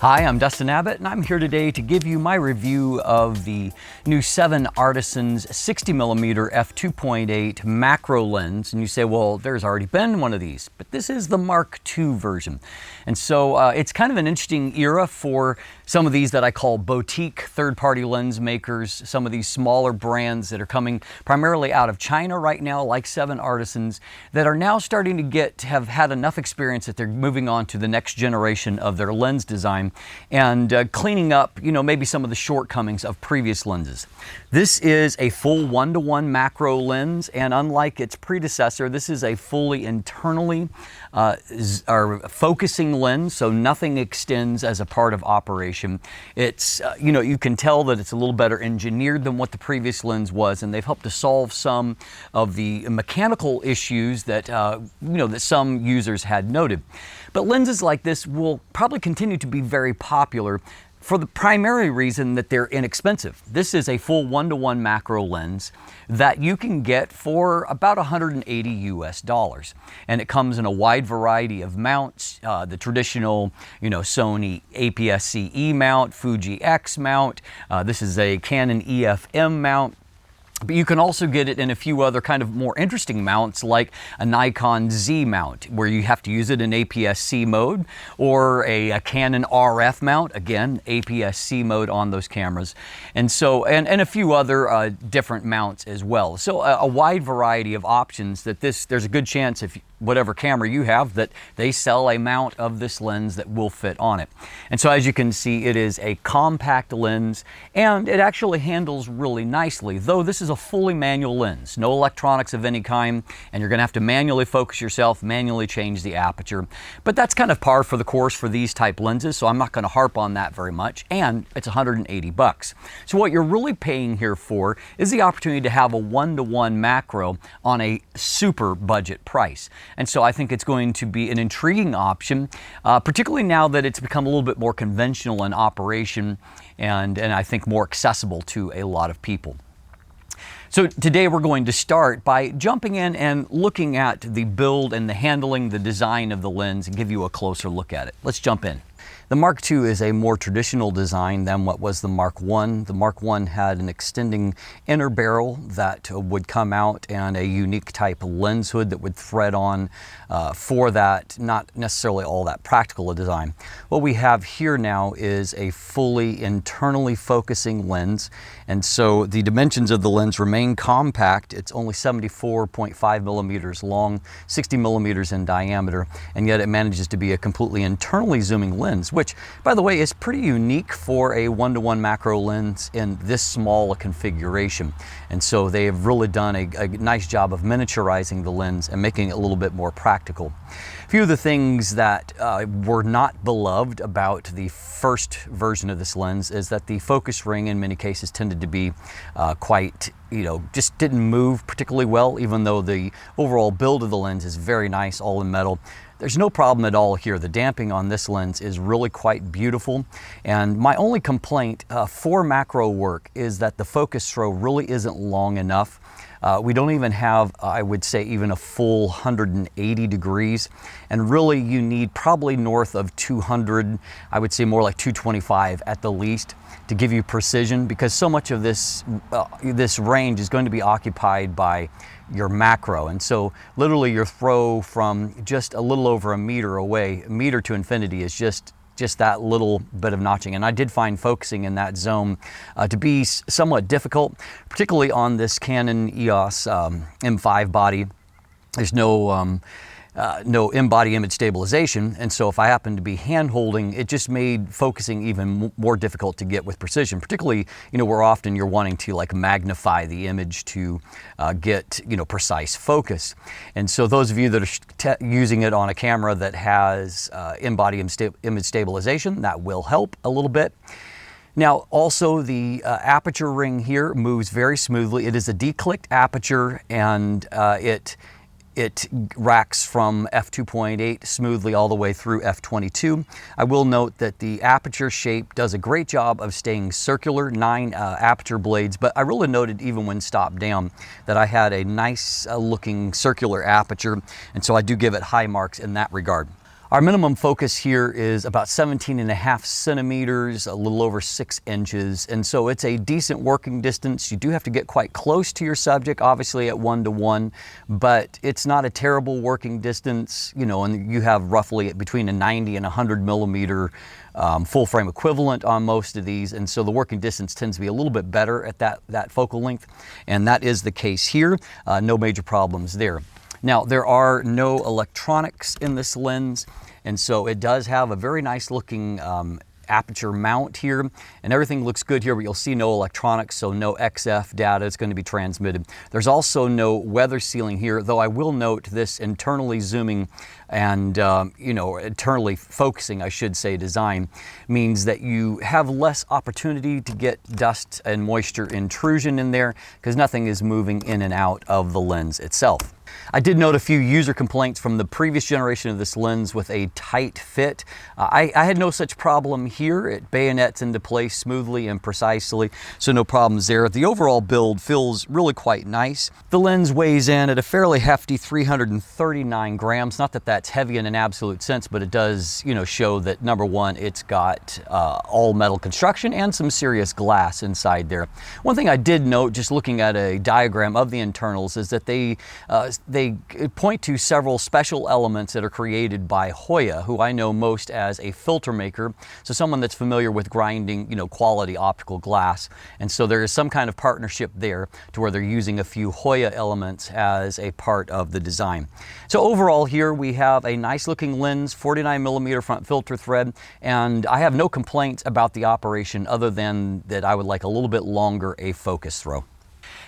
Hi, I'm Dustin Abbott, and I'm here today to give you my review of the new 7Artisans 60mm f2.8 macro lens. And you say, well, there's already been one of these, but this is the Mark II version. And so it's kind of an interesting era for some of these that I call boutique third-party lens makers, some of these smaller brands that are coming primarily out of China right now, like 7Artisans, that are now starting to have had enough experience that they're moving on to the next generation of their lens design and cleaning up, maybe some of the shortcomings of previous lenses. This is a full 1:1 macro lens, and unlike its predecessor, this is a fully internally focusing lens, so nothing extends as a part of operation. It's, you can tell that it's a little better engineered than what the previous lens was, and they've helped to solve some of the mechanical issues that, that some users had noted. But lenses like this will probably continue to be very popular for the primary reason that they're inexpensive. This is a full 1:1 macro lens that you can get for about $180 US. And it comes in a wide variety of mounts, the traditional, Sony APS-C mount, Fuji X mount. This is a Canon EF-M mount. But you can also get it in a few other kind of more interesting mounts, like a Nikon Z mount, where you have to use it in APS-C mode, or a Canon RF mount, again, APS-C mode on those cameras. And so, and a few other different mounts as well. So a wide variety of options that there's a good chance if whatever camera you have that they sell a mount of this lens that will fit on it. And so as you can see, it is a compact lens, and it actually handles really nicely, though this is a fully manual lens, no electronics of any kind, and you're going to have to manually focus yourself, manually change the aperture. But that's kind of par for the course for these type lenses, so I'm not going to harp on that very much, and it's 180 bucks. So what you're really paying here for is the opportunity to have a 1:1 macro on a super budget price. And so I think it's going to be an intriguing option, particularly now that it's become a little bit more conventional in operation and I think more accessible to a lot of people. So today we're going to start by jumping in and looking at the build and the handling, the design of the lens, and give you a closer look at it. Let's jump in. The Mark II is a more traditional design than what was the Mark I. The Mark I had an extending inner barrel that would come out and a unique type of lens hood that would thread on for that, not necessarily all that practical a design. What we have here now is a fully internally focusing lens, and so the dimensions of the lens remain compact. It's only 74.5 millimeters long, 60 millimeters in diameter, and yet it manages to be a completely internally zooming lens, which, by the way, is pretty unique for a 1:1 macro lens in this small a configuration. And so they have really done a nice job of miniaturizing the lens and making it a little bit more practical. A few of the things that were not beloved about the first version of this lens is that the focus ring in many cases tended to be quite, just didn't move particularly well, even though the overall build of the lens is very nice, all in metal. There's no problem at all here. The damping on this lens is really quite beautiful. And my only complaint for macro work is that the focus throw really isn't long enough. We don't even have, I would say, even a full 180 degrees. And really you need probably north of 200, I would say more like 225 at the least, to give you precision, because so much of this, this range is going to be occupied by your macro. And so literally your throw from just a little over a meter away, a meter to infinity, is just that little bit of notching. And I did find focusing in that zone to be somewhat difficult, particularly on this Canon EOS M5 body. There's no in-body image stabilization, and so if I happen to be hand holding, it just made focusing even more difficult to get with precision, particularly where often you're wanting to like magnify the image to get precise focus. And so those of you that are using it on a camera that has in-body image stabilization, that will help a little bit. Now, also the aperture ring here moves very smoothly. It is a declicked aperture, and it racks from f2.8 smoothly all the way through f22. I will note that the aperture shape does a great job of staying circular, 9 aperture blades, but I really noted even when stopped down that I had a nice looking circular aperture, and so I do give it high marks in that regard. Our minimum focus here is about 17.5 centimeters, a little over 6 inches, and so it's a decent working distance. You do have to get quite close to your subject, obviously at 1:1, but it's not a terrible working distance, you know, and you have roughly between a 90 and 100 millimeter full frame equivalent on most of these, and so the working distance tends to be a little bit better at that focal length, and that is the case here. No major problems there. Now, there are no electronics in this lens, and so it does have a very nice looking aperture mount here, and everything looks good here, but you'll see no electronics, so no XF data is going to be transmitted. There's also no weather sealing here, though I will note this internally zooming and you know, internally focusing, I should say, design means that you have less opportunity to get dust and moisture intrusion in there because nothing is moving in and out of the lens itself. I did note a few user complaints from the previous generation of this lens with a tight fit. I had no such problem here. It bayonets into place smoothly and precisely, so no problems there. The overall build feels really quite nice. The lens weighs in at a fairly hefty 339 grams. Not that that's heavy in an absolute sense, but it does, you know, show that number one, it's got all metal construction and some serious glass inside there. One thing I did note, just looking at a diagram of the internals, is that they point to several special elements that are created by Hoya, who I know most as a filter maker, so someone that's familiar with grinding, you know, quality optical glass. And so there is some kind of partnership there to where they're using a few Hoya elements as a part of the design. So overall here we have a nice looking lens, 49 millimeter front filter thread, and I have no complaints about the operation other than that I would like a little bit longer a focus throw.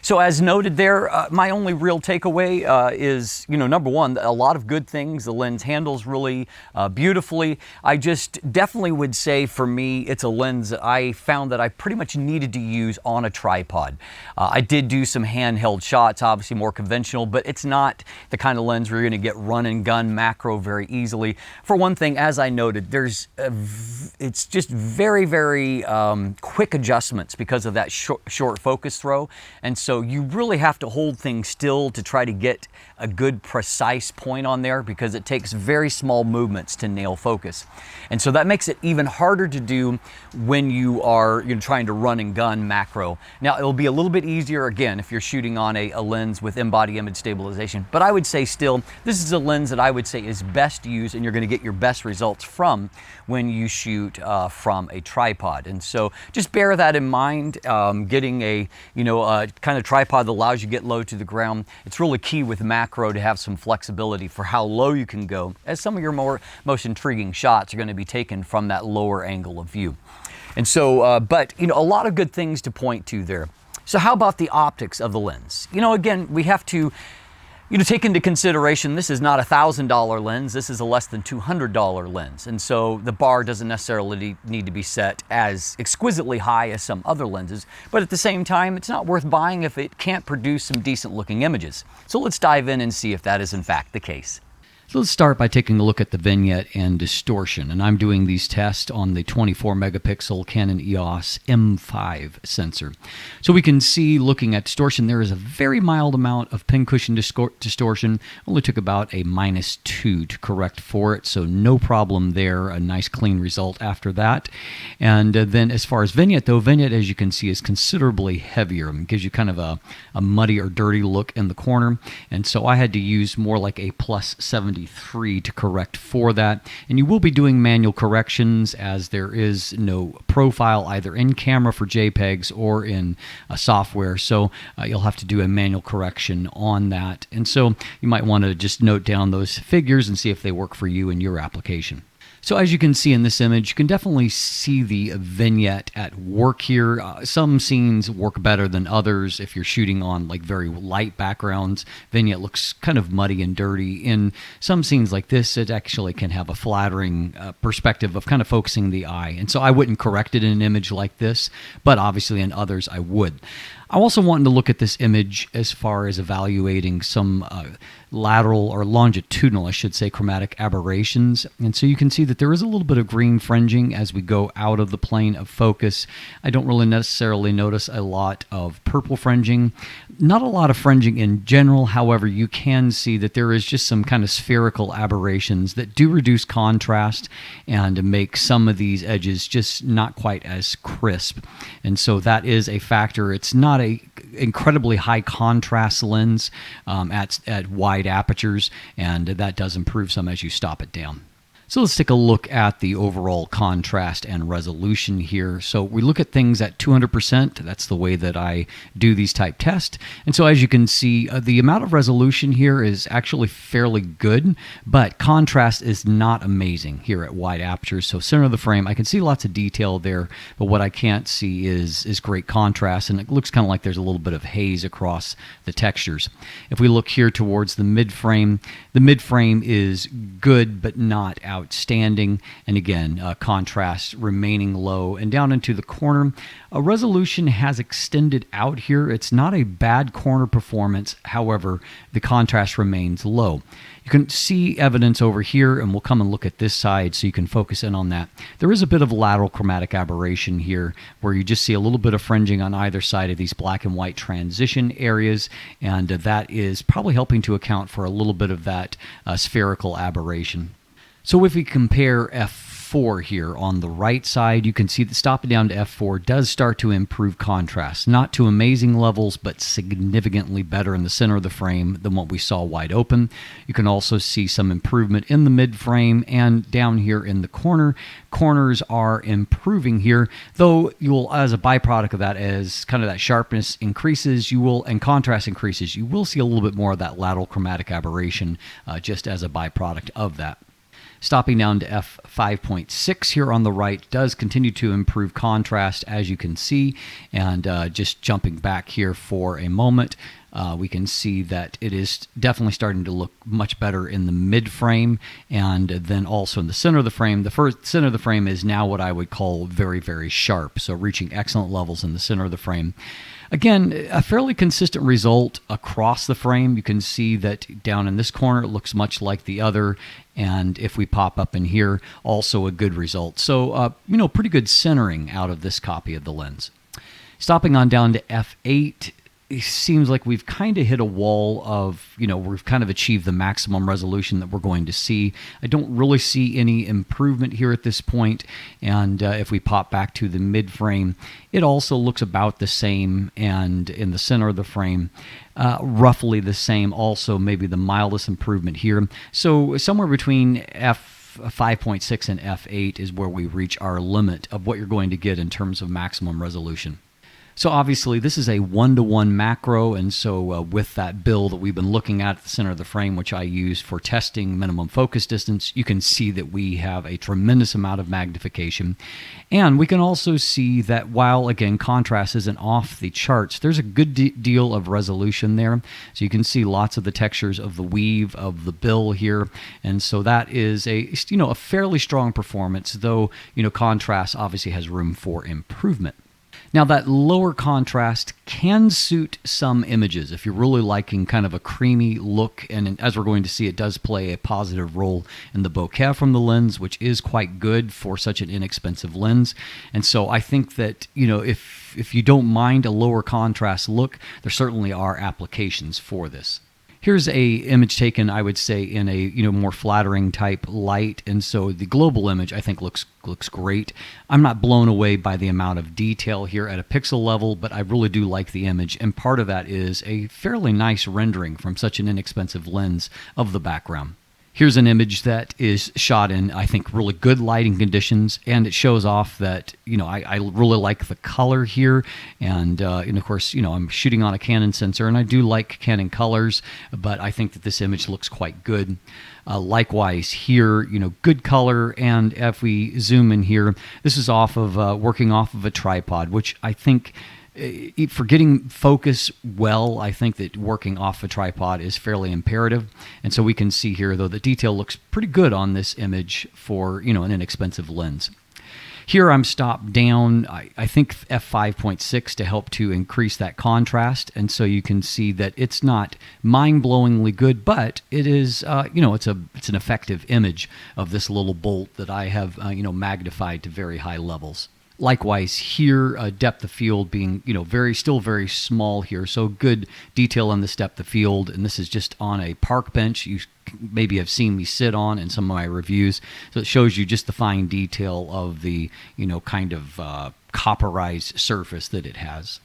So as noted there, my only real takeaway is, you know, number one, a lot of good things. The lens handles really beautifully. I just definitely would say for me, it's a lens that I found that I pretty much needed to use on a tripod. I did do some handheld shots, obviously more conventional, but it's not the kind of lens where you're going to get run and gun macro very easily. For one thing, as I noted, it's just very, very quick adjustments because of that short focus throw. And so you really have to hold things still to try to get a good precise point on there because it takes very small movements to nail focus. And so that makes it even harder to do when you are trying to run and gun macro. Now it'll be a little bit easier again if you're shooting on a lens with in-body image stabilization, but I would say still this is a lens that I would say is best used and you're going to get your best results from when you shoot from a tripod. And so just bear that in mind. Getting a kind of tripod that allows you to get low to the ground, it's really key with macro to have some flexibility for how low you can go, as some of your most intriguing shots are going to be taken from that lower angle of view. And so but a lot of good things to point to there. So how about the optics of the lens? Again, we have to take into consideration this is not a $1,000 lens, this is a less than $200 lens. And so the bar doesn't necessarily need to be set as exquisitely high as some other lenses, but at the same time, it's not worth buying if it can't produce some decent looking images. So let's dive in and see if that is in fact the case. So let's start by taking a look at the vignette and distortion, and I'm doing these tests on the 24 megapixel Canon EOS M5 sensor. So we can see, looking at distortion, there is a very mild amount of pincushion distortion. Only took about a -2 to correct for it, so no problem there. A nice clean result after that. And then as far as vignette though, vignette as you can see is considerably heavier. It gives you kind of a muddy or dirty look in the corner, and so I had to use more like a +73 to correct for that. And you will be doing manual corrections as there is no profile either in camera for JPEGs or in software, so you'll have to do a manual correction on that. And so you might want to just note down those figures and see if they work for you in your application. So as you can see in this image, you can definitely see the vignette at work here. Some scenes work better than others. If you're shooting on like very light backgrounds, vignette looks kind of muddy and dirty. In some scenes like this, it actually can have a flattering perspective of kind of focusing the eye. And so I wouldn't correct it in an image like this, but obviously in others I would. I'm also wanting to look at this image as far as evaluating some lateral or longitudinal, I should say, chromatic aberrations. And so you can see that there is a little bit of green fringing as we go out of the plane of focus. I don't really necessarily notice a lot of purple fringing. Not a lot of fringing in general. However, you can see that there is just some kind of spherical aberrations that do reduce contrast and make some of these edges just not quite as crisp. And so that is a factor. It's not a incredibly high contrast lens at wide apertures, and that does improve some as you stop it down. So let's take a look at the overall contrast and resolution here. So we look at things at 200%. That's the way that I do these type tests. And so as you can see, the amount of resolution here is actually fairly good, but contrast is not amazing here at wide apertures. So center of the frame, I can see lots of detail there, but what I can't see is great contrast, and it looks kind of like there's a little bit of haze across the textures. If we look here towards the mid frame is good, but not outstanding, and again, contrast remaining low. And down into the corner, resolution has extended out here. It's not a bad corner performance, however, the contrast remains low. You can see evidence over here, and we'll come and look at this side so you can focus in on that. There is a bit of lateral chromatic aberration here where you just see a little bit of fringing on either side of these black and white transition areas, and that is probably helping to account for a little bit of that spherical aberration. So if we compare f4 here on the right side, you can see that stopping down to f4 does start to improve contrast. Not to amazing levels, but significantly better in the center of the frame than what we saw wide open. You can also see some improvement in the mid frame and down here in the corner. Corners are improving here, though you will, as a byproduct of that, as kind of that sharpness increases, and contrast increases, you will see a little bit more of that lateral chromatic aberration just as a byproduct of that. Stopping down to f5.6 here on the right does continue to improve contrast, as you can see. And just jumping back here for a moment, we can see that it is definitely starting to look much better in the mid frame, and then also in the center of the frame. The center of the frame is now what I would call very, very sharp, so reaching excellent levels in the center of the frame. Again, a fairly consistent result across the frame. You can see that down in this corner it looks much like the other, and if we pop up in here, also a good result. So, pretty good centering out of this copy of the lens. Stopping on down to f8, it seems like we've kind of hit a wall of, we've kind of achieved the maximum resolution that we're going to see. I don't really see any improvement here at this point. And if we pop back to the mid frame, it also looks about the same. And in the center of the frame, roughly the same. Also, maybe the mildest improvement here. So somewhere between f5.6 and f8 is where we reach our limit of what you're going to get in terms of maximum resolution. So obviously this is a 1-to-1 macro, and so with that bill that we've been looking at the center of the frame, which I use for testing minimum focus distance, you can see that we have a tremendous amount of magnification. And we can also see that while, again, contrast isn't off the charts, there's a good deal of resolution there. So you can see lots of the textures of the weave of the bill here. And so that is a fairly strong performance, though contrast obviously has room for improvement. Now, that lower contrast can suit some images if you're really liking kind of a creamy look, and as we're going to see, it does play a positive role in the bokeh from the lens, which is quite good for such an inexpensive lens. And so I think that, if you don't mind a lower contrast look, there certainly are applications for this. Here's a image taken, I would say, in a more flattering type light, and so the global image I think looks great. I'm not blown away by the amount of detail here at a pixel level, but I really do like the image, and part of that is a fairly nice rendering from such an inexpensive lens of the background. Here's an image that is shot in, I think, really good lighting conditions, and it shows off that, I really like the color here, and of course, I'm shooting on a Canon sensor, and I do like Canon colors, but I think that this image looks quite good. Likewise here, good color, and if we zoom in here, this is working off of a tripod, which I think, for getting focus well, I think that working off a tripod is fairly imperative. And so we can see here, though, the detail looks pretty good on this image for, an inexpensive lens. Here I'm stopped down, I think f5.6 to help to increase that contrast, and so you can see that it's not mind-blowingly good, but it is, it's an effective image of this little bolt that I have, magnified to very high levels. Likewise here, depth of field being, still very small here. So good detail on this depth of field. And this is just on a park bench you maybe have seen me sit on in some of my reviews. So it shows you just the fine detail of the, kind of copperized surface that it has.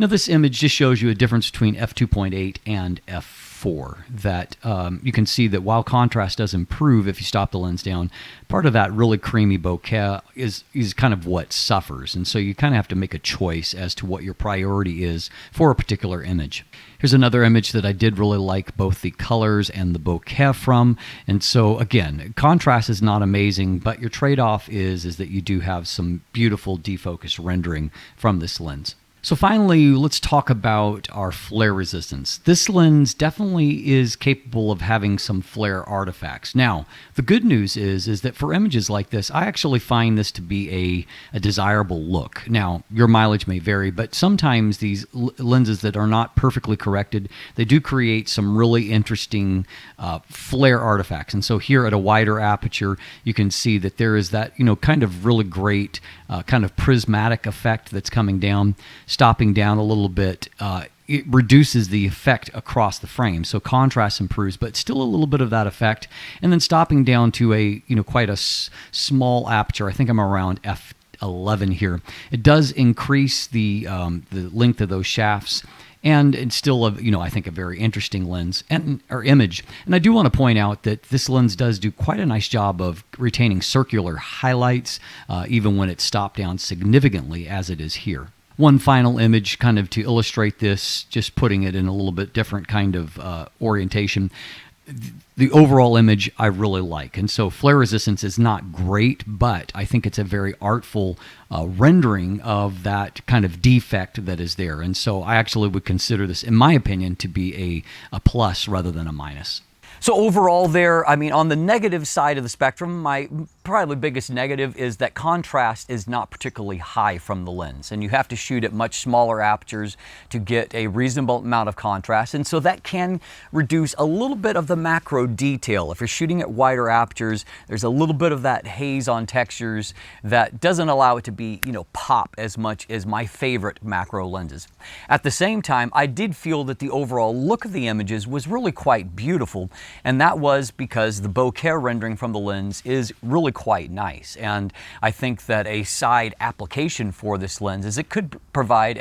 Now this image just shows you a difference between f2.8 and f4, that you can see that while contrast does improve if you stop the lens down, part of that really creamy bokeh is kind of what suffers. And so you kind of have to make a choice as to what your priority is for a particular image. Here's another image that I did really like both the colors and the bokeh from. And so again, contrast is not amazing, but your trade-off is that you do have some beautiful defocus rendering from this lens. So finally, let's talk about our flare resistance. This lens definitely is capable of having some flare artifacts. Now, the good news is that for images like this, I actually find this to be a desirable look. Now, your mileage may vary, but sometimes these lenses that are not perfectly corrected, they do create some really interesting flare artifacts. And so here at a wider aperture, you can see that there is that, kind of really great kind of prismatic effect that's coming down. Stopping down a little bit, it reduces the effect across the frame. So contrast improves, but still a little bit of that effect. And then stopping down to a, quite a small aperture. I think I'm around f11 here. It does increase the length of those shafts. And it's still, I think a very interesting lens or image. And I do want to point out that this lens does do quite a nice job of retaining circular highlights, even when it's stopped down significantly as it is here. One final image kind of to illustrate this, just putting it in a little bit different kind of orientation. The overall image I really like. And so flare resistance is not great, but I think it's a very artful rendering of that kind of defect that is there. And so I actually would consider this, in my opinion, to be a plus rather than a minus. So overall there, on the negative side of the spectrum, my probably biggest negative is that contrast is not particularly high from the lens, and you have to shoot at much smaller apertures to get a reasonable amount of contrast, and so that can reduce a little bit of the macro detail. If you're shooting at wider apertures, there's a little bit of that haze on textures that doesn't allow it to be, pop as much as my favorite macro lenses. At the same time, I did feel that the overall look of the images was really quite beautiful. And that was because the bokeh rendering from the lens is really quite nice. And I think that a side application for this lens is it could provide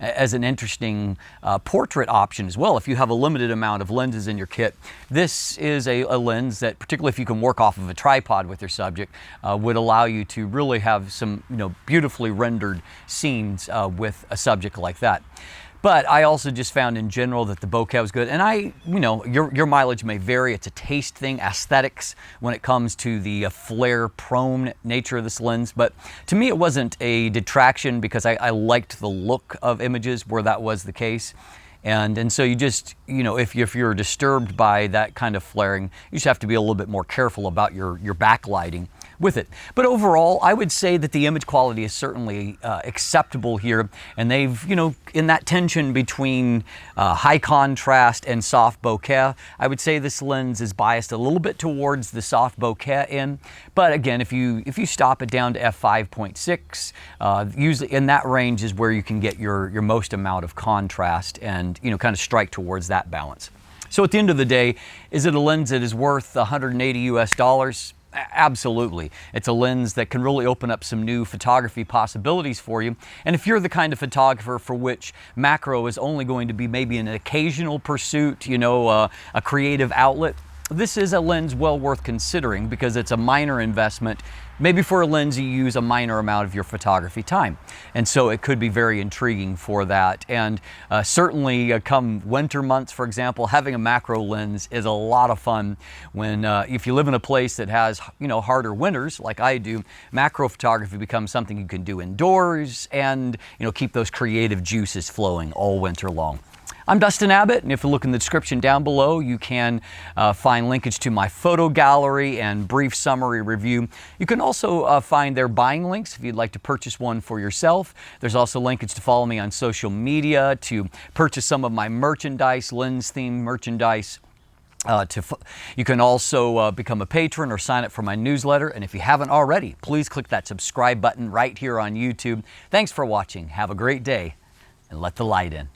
as an interesting portrait option as well. If you have a limited amount of lenses in your kit, this is a lens that, particularly if you can work off of a tripod with your subject, would allow you to really have some beautifully rendered scenes with a subject like that. But I also just found in general that the bokeh was good. And your mileage may vary. It's a taste thing, aesthetics when it comes to the flare-prone nature of this lens. But to me, it wasn't a detraction because I liked the look of images where that was the case. And so you just, if you're disturbed by that kind of flaring, you just have to be a little bit more careful about your backlighting with it. But overall, I would say that the image quality is certainly acceptable here. And they've, in that tension between high contrast and soft bokeh, I would say this lens is biased a little bit towards the soft bokeh end. But again, if you stop it down to f5.6, usually in that range is where you can get your most amount of contrast and kind of strike towards that balance. So at the end of the day, is it a lens that is worth $180 US? Absolutely. It's a lens that can really open up some new photography possibilities for you. And if you're the kind of photographer for which macro is only going to be maybe an occasional pursuit, a creative outlet, this is a lens well worth considering because it's a minor investment. Maybe for a lens you use a minor amount of your photography time. And so it could be very intriguing for that. And certainly come winter months, for example, having a macro lens is a lot of fun when if you live in a place that has harder winters like I do, macro photography becomes something you can do indoors and keep those creative juices flowing all winter long. I'm Dustin Abbott, and if you look in the description down below, you can find linkage to my photo gallery and brief summary review. You can also find their buying links if you'd like to purchase one for yourself. There's also linkage to follow me on social media, to purchase some of my merchandise, lens-themed merchandise. You can also become a patron or sign up for my newsletter. And if you haven't already, please click that subscribe button right here on YouTube. Thanks for watching. Have a great day, and let the light in.